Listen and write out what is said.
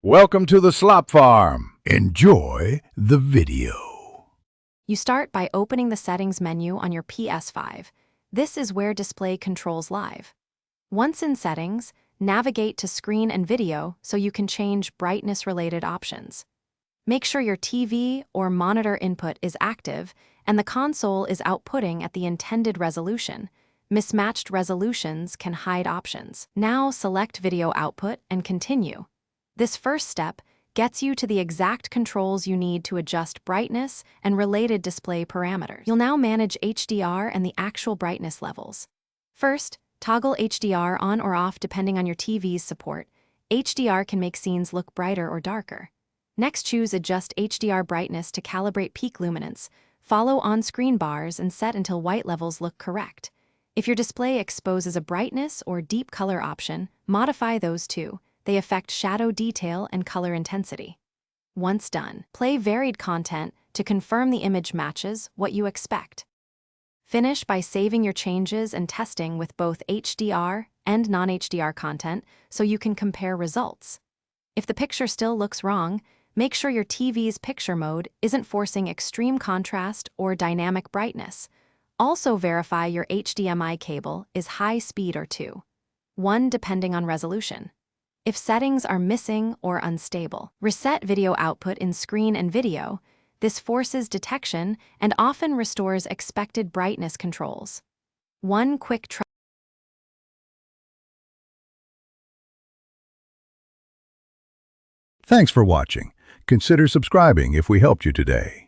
Welcome to the Slop Farm. Enjoy the video. You start by opening the Settings menu on your Ps5. This is where Display controls live. Once in Settings, navigate to Screen and Video so you can change brightness-related options. Make sure your TV or monitor input is active and the console is outputting at the intended resolution. Mismatched resolutions can hide options. Now select Video Output and continue. This first step gets you to the exact controls you need to adjust brightness and related display parameters. You'll now manage HDR and the actual brightness levels. First, toggle HDR on or off depending on your TV's support. HDR can make scenes look brighter or darker. Next, choose Adjust HDR Brightness to calibrate peak luminance. Follow on-screen bars and set until white levels look correct. If your display exposes a brightness or deep color option, modify those too. They affect shadow detail and color intensity. Once done, play varied content to confirm the image matches what you expect. Finish by saving your changes and testing with both HDR and non-HDR content so you can compare results. If the picture still looks wrong, make sure your TV's picture mode isn't forcing extreme contrast or dynamic brightness. Also verify your HDMI cable is high speed or 2. 1 depending on resolution. If settings are missing or unstable, reset video output in Screen and Video. This forces detection and often restores expected brightness controls. One quick try. Thanks for watching. Consider subscribing if we helped you today.